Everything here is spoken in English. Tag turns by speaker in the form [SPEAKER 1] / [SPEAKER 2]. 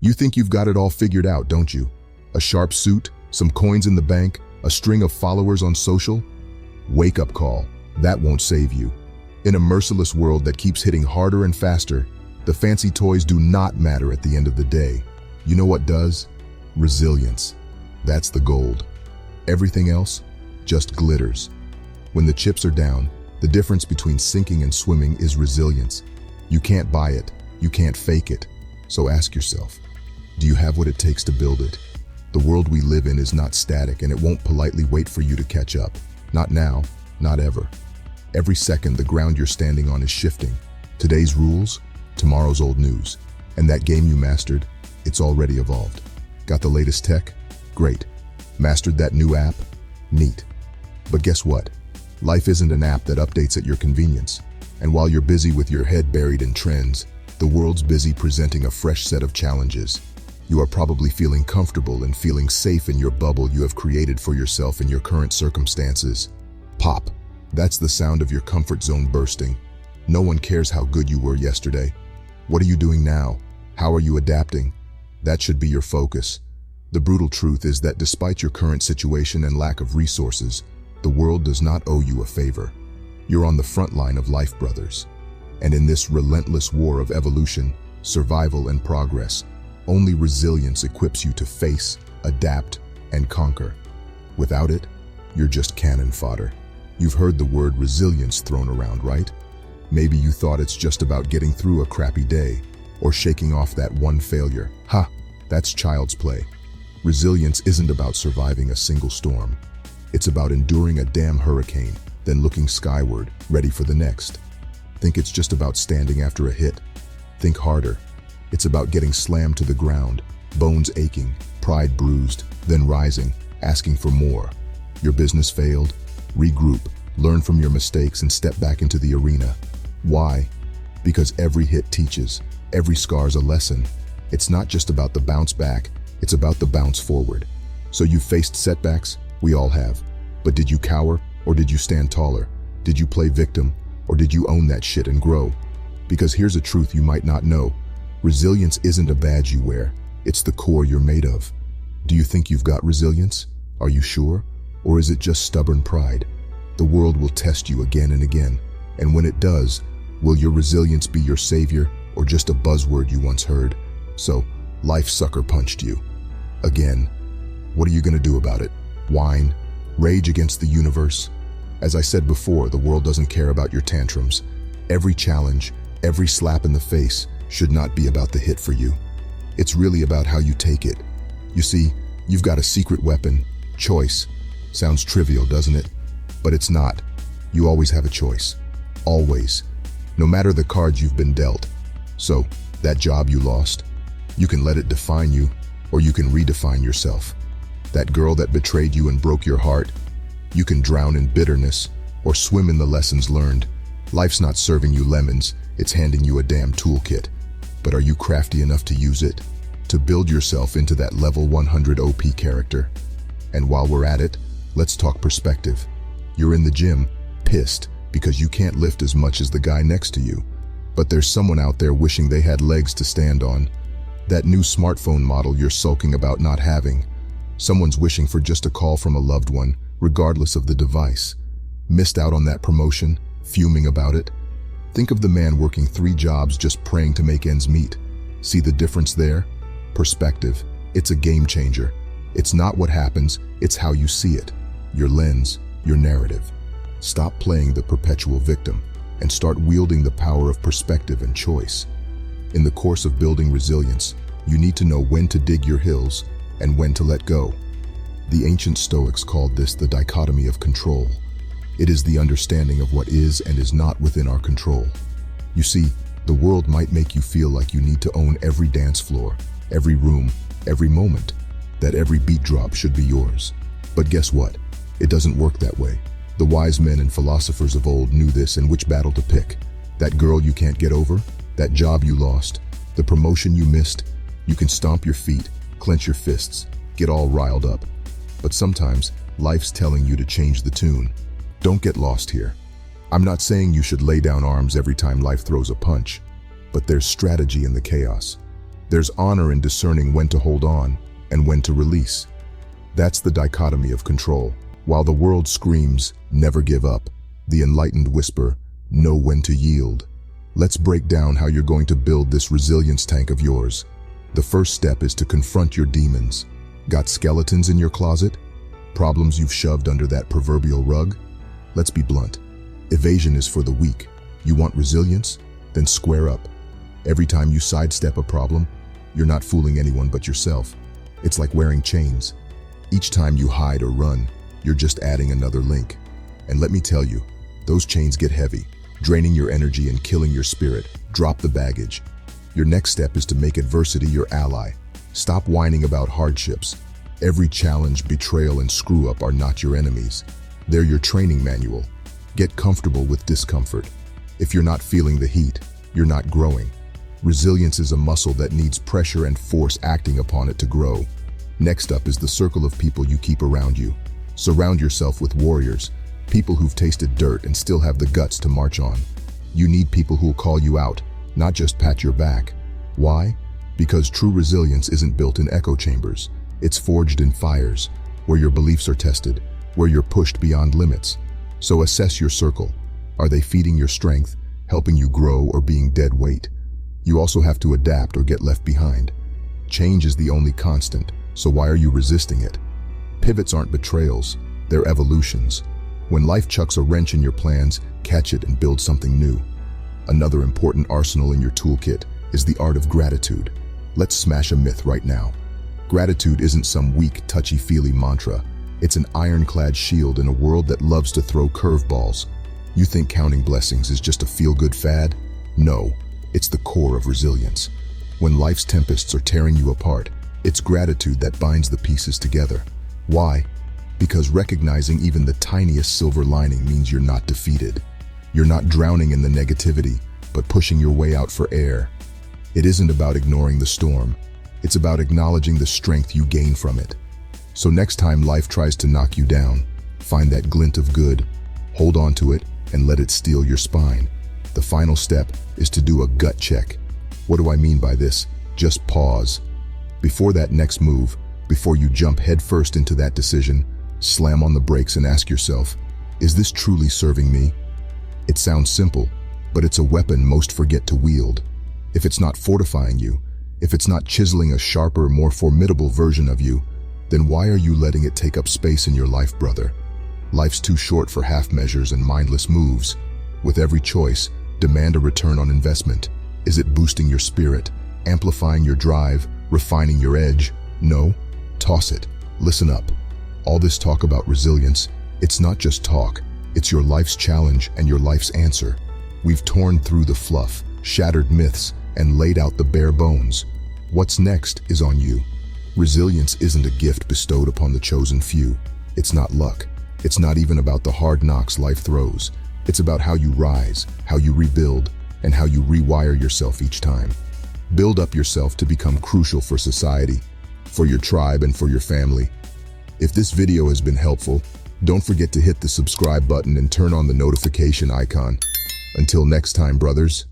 [SPEAKER 1] You think you've got it all figured out, don't you? A sharp suit, some coins in the bank, a string of followers on social? Wake-up call. That won't save you. In a merciless world that keeps hitting harder and faster, the fancy toys do not matter at the end of the day. You know what does? Resilience. That's the gold. Everything else just glitters. When the chips are down, the difference between sinking and swimming is resilience. You can't buy it. You can't fake it. So ask yourself, do you have what it takes to build it? The world we live in is not static, and it won't politely wait for you to catch up. Not now, not ever. Every second, the ground you're standing on is shifting. Today's rules, tomorrow's old news. And that game you mastered, it's already evolved. Got the latest tech? Great. Mastered that new app? Neat. But guess what? Life isn't an app that updates at your convenience. And while you're busy with your head buried in trends, the world's busy presenting a fresh set of challenges. You are probably feeling comfortable and feeling safe in your bubble you have created for yourself in your current circumstances. Pop. That's the sound of your comfort zone bursting. No one cares how good you were yesterday. What are you doing now? How are you adapting? That should be your focus. The brutal truth is that despite your current situation and lack of resources, the world does not owe you a favor. You're on the front line of life, brothers. And in this relentless war of evolution, survival, and progress, only resilience equips you to face, adapt, and conquer. Without it, you're just cannon fodder. You've heard the word resilience thrown around, right? Maybe you thought it's just about getting through a crappy day or shaking off that one failure. Ha! That's child's play. Resilience isn't about surviving a single storm. It's about enduring a damn hurricane, then looking skyward, ready for the next. Think it's just about standing after a hit? Think harder. It's about getting slammed to the ground, bones aching, pride bruised, then rising, asking for more. Your business failed? Regroup, learn from your mistakes, and step back into the arena. Why? Because every hit teaches, every scar's a lesson. It's not just about the bounce back, it's about the bounce forward. So you faced setbacks? We all have. But did you cower, or did you stand taller? Did you play victim, or did you own that shit and grow? Because here's a truth you might not know. Resilience isn't a badge you wear, it's the core you're made of. Do you think you've got resilience? Are you sure? Or is it just stubborn pride? The world will test you again and again, and when it does, will your resilience be your savior or just a buzzword you once heard? So, life sucker punched you. Again. What are you gonna do about it? Whine? Rage against the universe? As I said before, the world doesn't care about your tantrums. Every challenge, every slap in the face should not be about the hit for you. It's really about how you take it. You see, you've got a secret weapon, choice. Sounds trivial, doesn't it? But it's not. You always have a choice. Always. No matter the cards you've been dealt. So, that job you lost, you can let it define you, or you can redefine yourself. That girl that betrayed you and broke your heart, you can drown in bitterness or swim in the lessons learned. Life's not serving you lemons, it's handing you a damn toolkit. But are you crafty enough to use it? To build yourself into that level 100 OP character? And while we're at it, let's talk perspective. You're in the gym, pissed because you can't lift as much as the guy next to you. But there's someone out there wishing they had legs to stand on. That new smartphone model you're sulking about not having. Someone's wishing for just a call from a loved one, regardless of the device. Missed out on that promotion, fuming about it. Think of the man working 3 jobs just praying to make ends meet. See the difference there? Perspective. It's a game changer. It's not what happens, it's how you see it. Your lens, your narrative. Stop playing the perpetual victim and start wielding the power of perspective and choice. In the course of building resilience, you need to know when to dig your heels and when to let go. The ancient Stoics called this the dichotomy of control. It is the understanding of what is and is not within our control. You see, the world might make you feel like you need to own every dance floor, every room, every moment, that every beat drop should be yours. But guess what? It doesn't work that way. The wise men and philosophers of old knew this and which battle to pick. That girl you can't get over, that job you lost, the promotion you missed. You can stomp your feet, clench your fists, get all riled up. But sometimes, life's telling you to change the tune. Don't get lost here. I'm not saying you should lay down arms every time life throws a punch, but there's strategy in the chaos. There's honor in discerning when to hold on and when to release. That's the dichotomy of control. While the world screams, never give up, the enlightened whisper, know when to yield. Let's break down how you're going to build this resilience tank of yours. The first step is to confront your demons. Got skeletons in your closet? Problems you've shoved under that proverbial rug? Let's be blunt. Evasion is for the weak. You want resilience? Then square up. Every time you sidestep a problem, you're not fooling anyone but yourself. It's like wearing chains. Each time you hide or run, you're just adding another link. And let me tell you, those chains get heavy, draining your energy and killing your spirit. Drop the baggage. Your next step is to make adversity your ally. Stop whining about hardships. Every challenge, betrayal, and screw-up are not your enemies. They're your training manual. Get comfortable with discomfort. If you're not feeling the heat, you're not growing. Resilience is a muscle that needs pressure and force acting upon it to grow. Next up is the circle of people you keep around you. Surround yourself with warriors, people who've tasted dirt and still have the guts to march on. You need people who'll call you out, not just pat your back. Why? Because true resilience isn't built in echo chambers. It's forged in fires, where your beliefs are tested, where you're pushed beyond limits. So assess your circle. Are they feeding your strength, helping you grow, or being dead weight? You also have to adapt or get left behind. Change is the only constant, so why are you resisting it? Pivots aren't betrayals, they're evolutions. When life chucks a wrench in your plans, catch it and build something new. Another important arsenal in your toolkit is the art of gratitude. Let's smash a myth right now. Gratitude isn't some weak, touchy-feely mantra. It's an ironclad shield in a world that loves to throw curveballs. You think counting blessings is just a feel-good fad? No, it's the core of resilience. When life's tempests are tearing you apart, it's gratitude that binds the pieces together. Why? Because recognizing even the tiniest silver lining means you're not defeated. You're not drowning in the negativity, but pushing your way out for air. It isn't about ignoring the storm. It's about acknowledging the strength you gain from it. So next time life tries to knock you down, find that glint of good, hold on to it, and let it steel your spine. The final step is to do a gut check. What do I mean by this? Just pause. Before that next move, before you jump headfirst into that decision, slam on the brakes and ask yourself, is this truly serving me? It sounds simple, but it's a weapon most forget to wield. If it's not fortifying you, if it's not chiseling a sharper, more formidable version of you, then why are you letting it take up space in your life, brother? Life's too short for half measures and mindless moves. With every choice, demand a return on investment. Is it boosting your spirit, amplifying your drive, refining your edge? No? Toss it. Listen up. All this talk about resilience, it's not just talk. It's your life's challenge and your life's answer. We've torn through the fluff, shattered myths, and laid out the bare bones. What's next is on you. Resilience isn't a gift bestowed upon the chosen few. It's not luck. It's not even about the hard knocks life throws. It's about how you rise, how you rebuild, and how you rewire yourself each time. Build up yourself to become crucial for society, for your tribe, and for your family. If this video has been helpful, don't forget to hit the subscribe button and turn on the notification icon. Until next time, brothers.